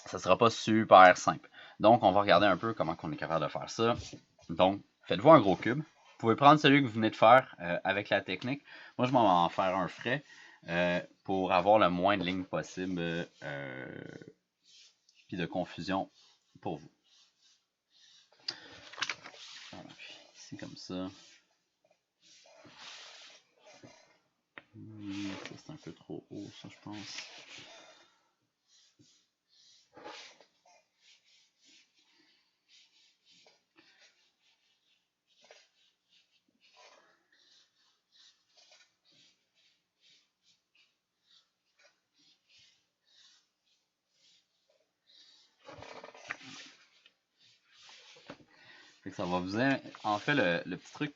ça ne sera pas super simple. Donc, on va regarder un peu comment on est capable de faire ça. Donc, faites-vous un gros cube. Vous pouvez prendre celui que vous venez de faire avec la technique. Moi, je m'en vais en faire un frais pour avoir le moins de lignes possible puis de confusion pour vous. Donc, ici, comme ça. Ça, c'est un peu trop haut, ça, je pense. Ça va vous... En fait, le petit truc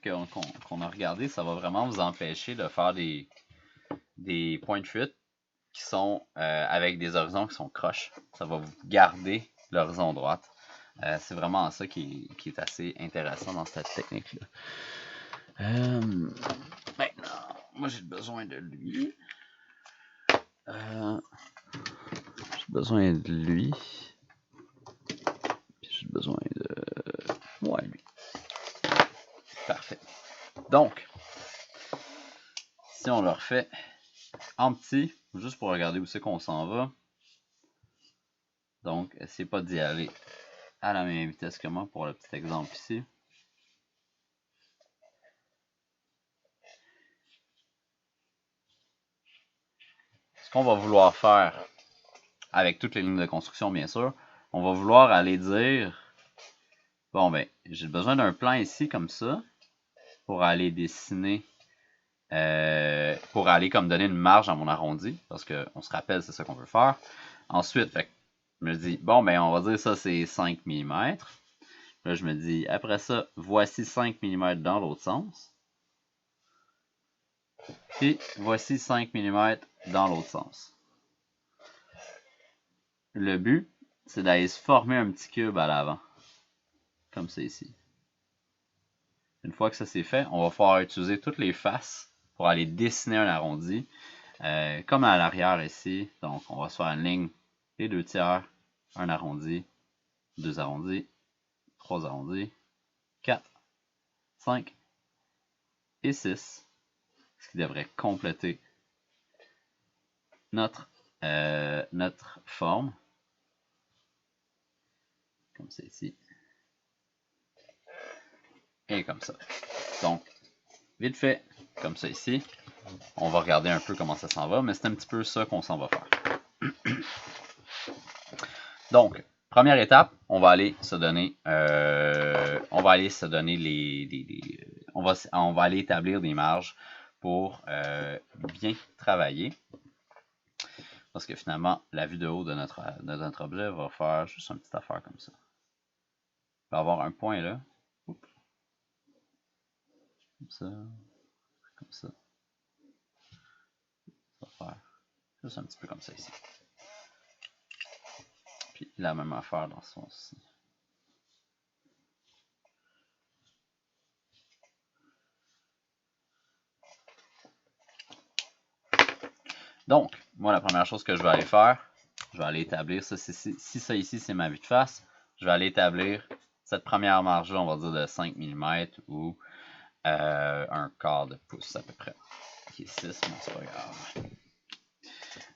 qu'on a regardé, ça va vraiment vous empêcher de faire des points de fuite qui sont avec des horizons qui sont croches. Ça va vous garder l'horizon droite. C'est vraiment ça qui est assez intéressant dans cette technique-là. Maintenant, moi j'ai besoin de lui. J'ai besoin de lui. Puis j'ai besoin de... Ouais, lui. Parfait. Donc, si on le refait en petit, juste pour regarder où c'est qu'on s'en va. Donc, essayez pas d'y aller à la même vitesse que moi pour le petit exemple ici. Ce qu'on va vouloir faire avec toutes les lignes de construction, bien sûr, on va vouloir aller dire, bon ben, j'ai besoin d'un plan ici comme ça pour aller dessiner, pour aller comme donner une marge à mon arrondi, parce qu'on se rappelle, c'est ça qu'on veut faire. Ensuite, fait, je me dis, bon ben, on va dire ça c'est 5 mm. Là, je me dis, après ça, voici 5 mm dans l'autre sens. Puis, voici 5 mm dans l'autre sens. Le but, c'est d'aller se former un petit cube à l'avant. Comme c'est ici. Une fois que ça c'est fait, on va pouvoir utiliser toutes les faces pour aller dessiner un arrondi. Comme à l'arrière ici. Donc, on va se faire une ligne, les 2/3, un arrondi, 2 arrondis, 3 arrondis, 4, 5 et 6. Ce qui devrait compléter notre forme. Comme c'est ici. Et comme ça. Donc, vite fait, comme ça ici. On va regarder un peu comment ça s'en va, mais c'est un petit peu ça qu'on s'en va faire. Donc, première étape, on va aller se donner, on va aller établir des marges pour bien travailler. Parce que finalement, la vue de haut de notre objet va faire juste une petite affaire comme ça. Il va avoir un point là. Oups. Comme ça. Comme ça. Ça va faire juste un petit peu comme ça ici. Puis la même affaire dans ce sens-ci. Donc, moi, la première chose que je vais aller faire, je vais aller établir ça. Si ça ici, c'est ma vue de face, je vais aller établir cette première marge-là, on va dire de 5 mm ou un quart de pouce à peu près. Qui est 6, mais c'est pas grave.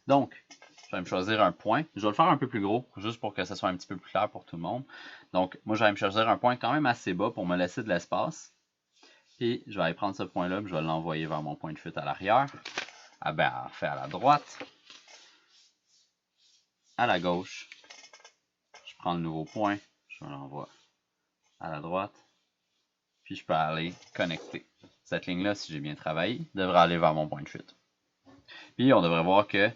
Donc, je vais me choisir un point. Je vais le faire un peu plus gros, juste pour que ça soit un petit peu plus clair pour tout le monde. Donc, moi, je vais me choisir un point quand même assez bas pour me laisser de l'espace. Puis, je vais aller prendre ce point-là, je vais l'envoyer vers mon point de fuite à l'arrière. Ah ben, en fait, à la droite. À la gauche. Je prends le nouveau point, je l'envoie à la droite. Puis, je peux aller connecter. Cette ligne-là, si j'ai bien travaillé, devrait aller vers mon point de fuite. Puis, on devrait voir que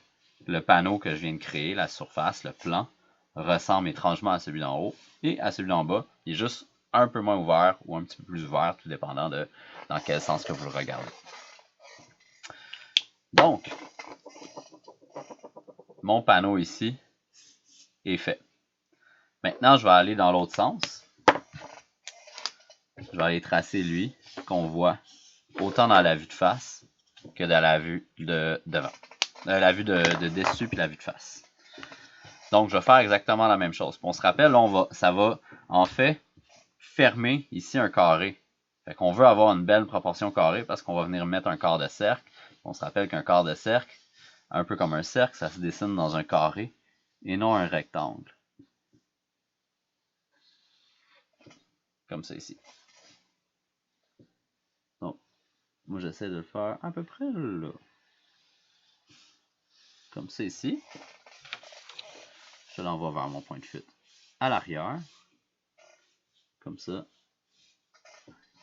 le panneau que je viens de créer, la surface, le plan, ressemble étrangement à celui d'en haut et à celui d'en bas. Il est juste un peu moins ouvert ou un petit peu plus ouvert, tout dépendant de dans quel sens que vous le regardez. Donc, mon panneau ici est fait. Maintenant, je vais aller dans l'autre sens. Je vais aller tracer lui, qu'on voit autant dans la vue de face que dans la vue de devant. La vue de dessus puis la vue de face. Donc, je vais faire exactement la même chose. Puis on se rappelle, là, ça va en fait fermer ici un carré. Fait qu'on veut avoir une belle proportion carrée parce qu'on va venir mettre un quart de cercle. On se rappelle qu'un quart de cercle, un peu comme un cercle, ça se dessine dans un carré et non un rectangle. Comme ça ici. Donc, moi j'essaie de le faire à peu près là. Comme ça ici. Je l'envoie vers mon point de fuite à l'arrière. Comme ça.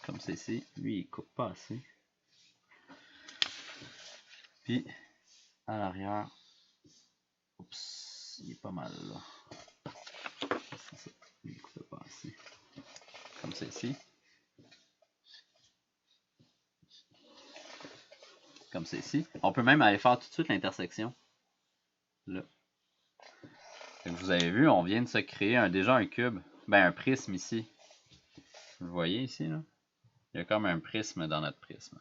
Comme ça ici. Lui, il coupe pas assez. Puis, à l'arrière. Oups, il est pas mal là. C'est ça. Lui, il coupe pas assez. Comme ça ici. Comme ça ici. On peut même aller faire tout de suite l'intersection. Là. Vous avez vu, on vient de se créer déjà un cube. Ben, un prisme ici. Vous le voyez ici, là? Il y a comme un prisme dans notre prisme.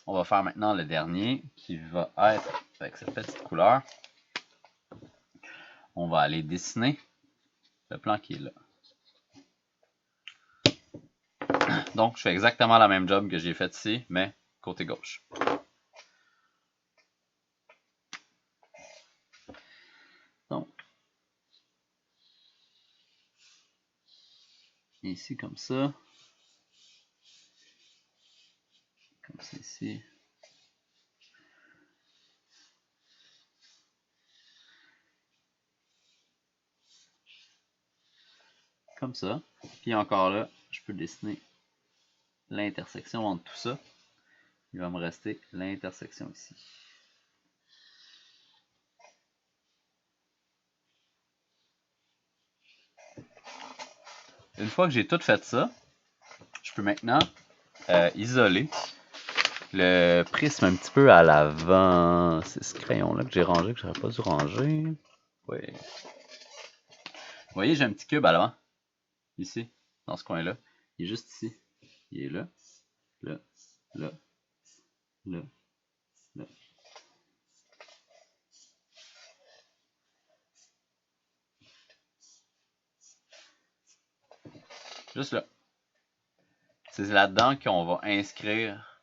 On va faire maintenant le dernier qui va être avec cette petite couleur. On va aller dessiner le plan qui est là. Donc, je fais exactement la même job que j'ai fait ici, mais côté gauche. Donc, ici comme ça. Comme ça ici. Comme ça. Puis encore là, je peux dessiner l'intersection entre tout ça. Il va me rester l'intersection ici. Une fois que j'ai tout fait ça, je peux maintenant isoler le prisme un petit peu à l'avant. C'est ce crayon-là que j'ai rangé, que j'aurais pas dû ranger. Oui. Vous voyez, j'ai un petit cube à l'avant. Ici, dans ce coin-là. Il est juste ici. Il est là, là, là, là, là. Juste là. C'est là-dedans qu'on va inscrire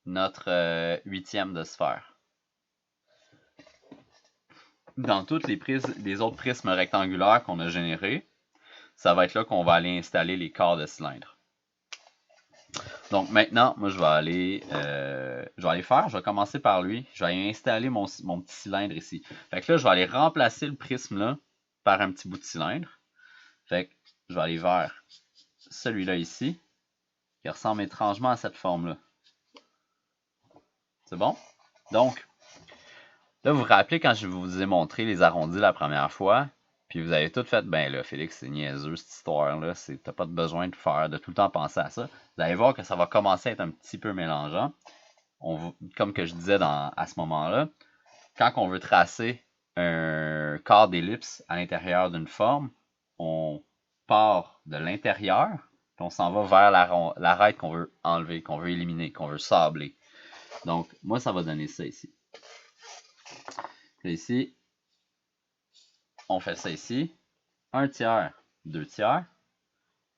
notre huitième de sphère. Dans toutes les autres prismes rectangulaires qu'on a générés, ça va être là qu'on va aller installer les quarts de cylindre. Donc maintenant, moi je vais aller faire, je vais commencer par lui. Je vais aller installer mon petit cylindre ici. Fait que là, je vais aller remplacer le prisme là par un petit bout de cylindre. Fait que je vais aller vers celui-là ici, qui ressemble étrangement à cette forme-là. C'est bon? Donc, là, vous vous rappelez quand je vous ai montré les arrondis la première fois, puis vous avez tout fait, ben là, Félix, c'est niaiseux cette histoire-là, t'as pas besoin de tout le temps penser à ça. Vous allez voir que ça va commencer à être un petit peu mélangeant. Comme que je disais à ce moment-là, quand on veut tracer un quart d'ellipse à l'intérieur d'une forme, on part de l'intérieur, puis on s'en va vers l'arête qu'on veut enlever, qu'on veut éliminer, qu'on veut sabler. Donc, moi, ça va donner ça ici. Là, ici, on fait ça ici. 1 tiers, 2 tiers.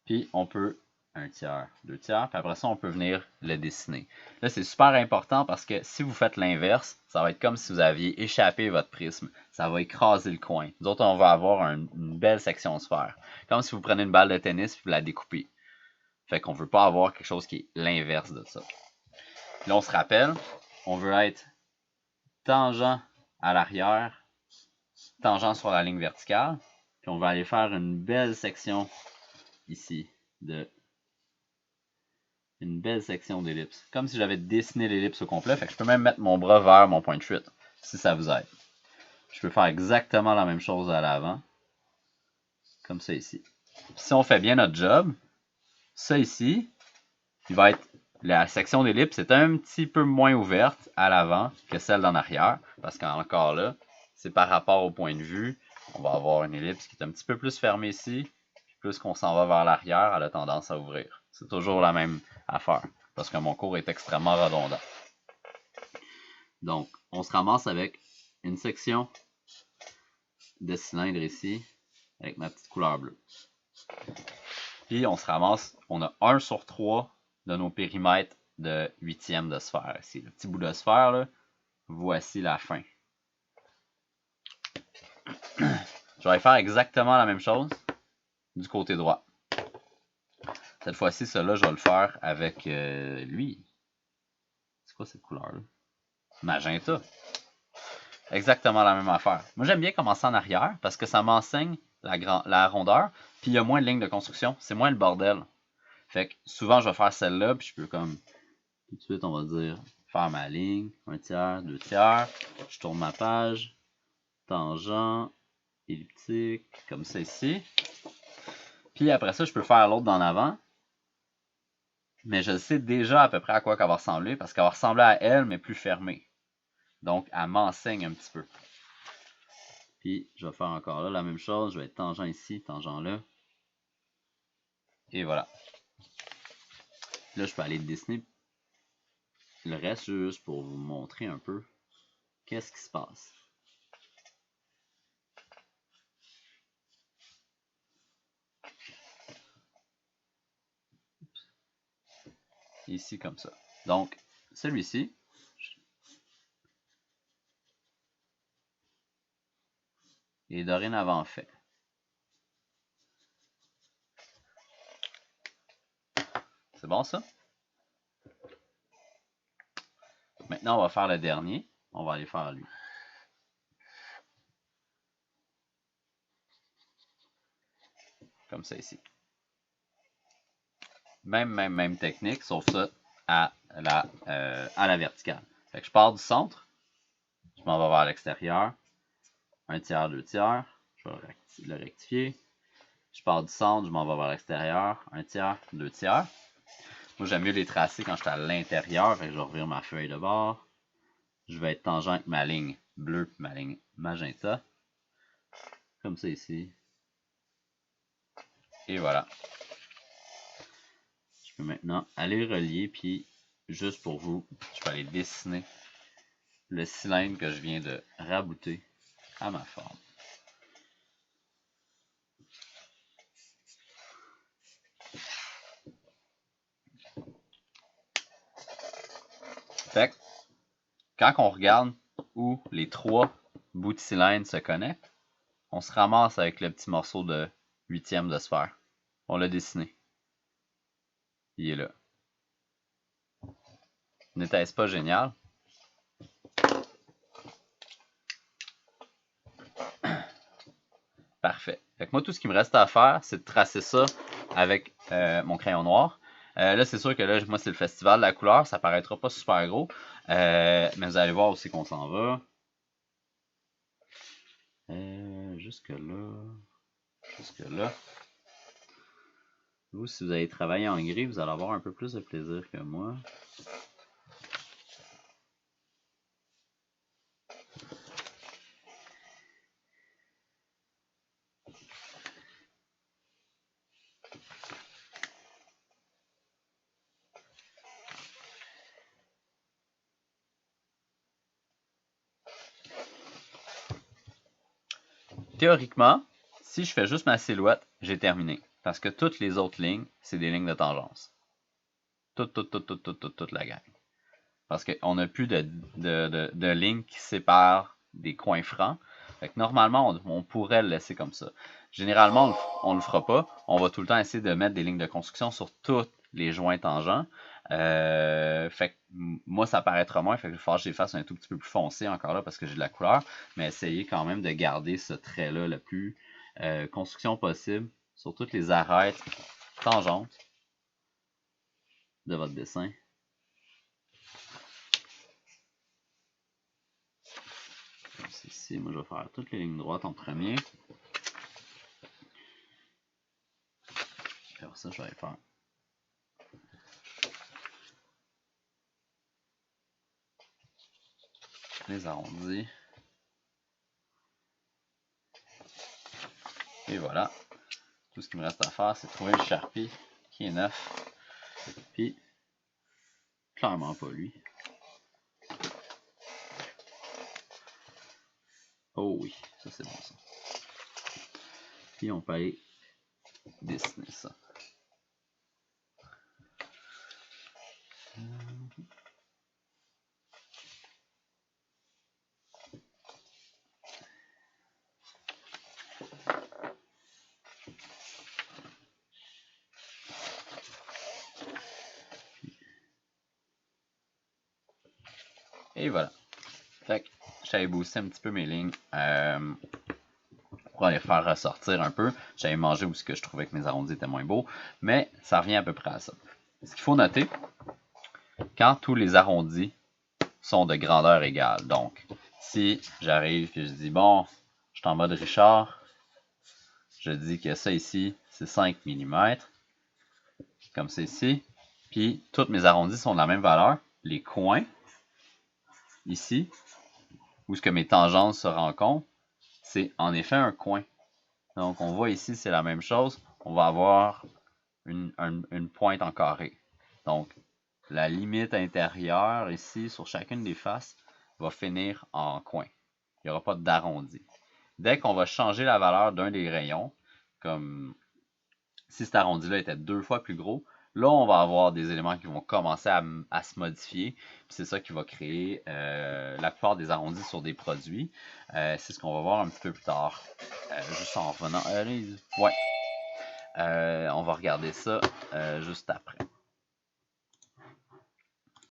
Puis, on peut 1 tiers, 2 tiers. Puis après ça, on peut venir le dessiner. Là, c'est super important parce que si vous faites l'inverse, ça va être comme si vous aviez échappé votre prisme. Ça va écraser le coin. Nous autres, on va avoir une belle section sphère. Comme si vous prenez une balle de tennis et vous la découpez. Fait qu'on ne veut pas avoir quelque chose qui est l'inverse de ça. Là, on se rappelle, on veut être tangent à l'arrière, tangent sur la ligne verticale. Puis on va aller faire une belle section ici une belle section d'ellipse. Comme si j'avais dessiné l'ellipse au complet. Fait que je peux même mettre mon bras vers mon point de fuite, si ça vous aide. Je peux faire exactement la même chose à l'avant. Comme ça ici. Si on fait bien notre job, ça ici, il va être la section d'ellipse est un petit peu moins ouverte à l'avant que celle d'en arrière. Parce qu'encore là, c'est par rapport au point de vue. On va avoir une ellipse qui est un petit peu plus fermée ici. Puis plus qu'on s'en va vers l'arrière, elle a tendance à ouvrir. C'est toujours la même affaire. Parce que mon cours est extrêmement redondant. Donc, on se ramasse avec une section de cylindre ici, avec ma petite couleur bleue. Puis on se ramasse, on a 1 sur 3 de nos périmètres de 8e de sphère. Ici, le petit bout de sphère, là, voici la fin. Je vais faire exactement la même chose du côté droit. Cette fois-ci, cela, je vais le faire avec lui. C'est quoi cette couleur-là? Magenta. Exactement la même affaire. Moi, j'aime bien commencer en arrière parce que ça m'enseigne la rondeur, puis il y a moins de lignes de construction. C'est moins le bordel. Fait que souvent, je vais faire celle-là, puis je peux comme, tout de suite, on va dire, faire ma ligne, 1 tiers, 2 tiers. Je tourne ma page, tangent, elliptique, comme ça ici. Puis après ça, je peux faire l'autre d'en avant. Mais je sais déjà à peu près à quoi qu'elle va ressembler, parce qu'elle va ressembler à elle, mais plus fermée. Donc, elle m'enseigne un petit peu. Puis, je vais faire encore là la même chose. Je vais être tangent ici, tangent là. Et voilà. Là, je peux aller dessiner le reste juste pour vous montrer un peu qu'est-ce qui se passe. Ici, comme ça. Donc, celui-ci, est dorénavant fait. C'est bon, ça? Maintenant, on va faire le dernier. On va aller faire lui. Comme ça ici. Même technique, sauf ça à la verticale. Fait que je pars du centre. Je m'en vais vers l'extérieur. 1 tiers, 2 tiers. Je vais le rectifier. Je pars du centre, je m'en vais vers l'extérieur. 1 tiers, 2 tiers. Moi, j'aime mieux les tracer quand je suis à l'intérieur. Fait que je vais revire ma feuille de bord. Je vais être tangent avec ma ligne bleue et ma ligne magenta. Comme ça ici. Et voilà. Je peux maintenant aller relier, puis juste pour vous, je peux aller dessiner le cylindre que je viens de rabouter à ma forme. Fait que, quand on regarde où les 3 bouts de cylindre se connectent, on se ramasse avec le petit morceau de 8e de sphère. On l'a dessiné. Il est là. N'était-ce pas génial? Parfait. Fait que moi, tout ce qui me reste à faire, c'est de tracer ça avec mon crayon noir. Là, c'est sûr que là, moi, c'est le festival de la couleur. Ça paraîtra pas super gros. Mais vous allez voir aussi qu'on s'en va. Jusque là. Jusque là. Vous, si vous avez travaillé en gris, vous allez avoir un peu plus de plaisir que moi. Théoriquement, si je fais juste ma silhouette, j'ai terminé. Parce que toutes les autres lignes, c'est des lignes de tangence. Toute la gang. Parce qu'on n'a plus de lignes qui séparent des coins francs. Fait que normalement, on pourrait le laisser comme ça. Généralement, on ne le fera pas. On va tout le temps essayer de mettre des lignes de construction sur tous les joints tangents. Fait que moi, ça paraîtra moins. Fait que il va falloir que je les fasse un tout petit peu plus foncé encore là parce que j'ai de la couleur. Mais essayez quand même de garder ce trait-là le plus construction possible sur toutes les arêtes tangentes de votre dessin. Ici, moi je vais faire toutes les lignes droites en premier. Alors ça, je vais faire les arrondis. Et voilà. Tout ce qui me reste à faire, c'est trouver le Sharpie qui est neuf. Puis, clairement pas lui. Oh oui, ça c'est bon ça. Puis on peut aller dessiner ça. Et voilà. Fait que j'avais boosté un petit peu mes lignes pour les faire ressortir un peu. J'avais mangé où ce que je trouvais que mes arrondis étaient moins beaux, mais ça revient à peu près à ça. Ce qu'il faut noter, quand tous les arrondis sont de grandeur égale, donc si j'arrive et je dis bon, je suis en mode Richard, je dis que ça ici, c'est 5 mm, comme c'est ici, puis tous mes arrondis sont de la même valeur, les coins, ici, où ce que mes tangentes se rencontrent, c'est en effet un coin. Donc on voit ici, c'est la même chose, on va avoir une pointe en carré. Donc la limite intérieure ici, sur chacune des faces, va finir en coin. Il n'y aura pas d'arrondi. Dès qu'on va changer la valeur d'un des rayons, comme si cet arrondi-là était 2 fois plus gros, là, on va avoir des éléments qui vont commencer à se modifier. C'est ça qui va créer la plupart des arrondis sur des produits. C'est ce qu'on va voir un petit peu plus tard. Juste en revenant. Ouais. On va regarder ça juste après.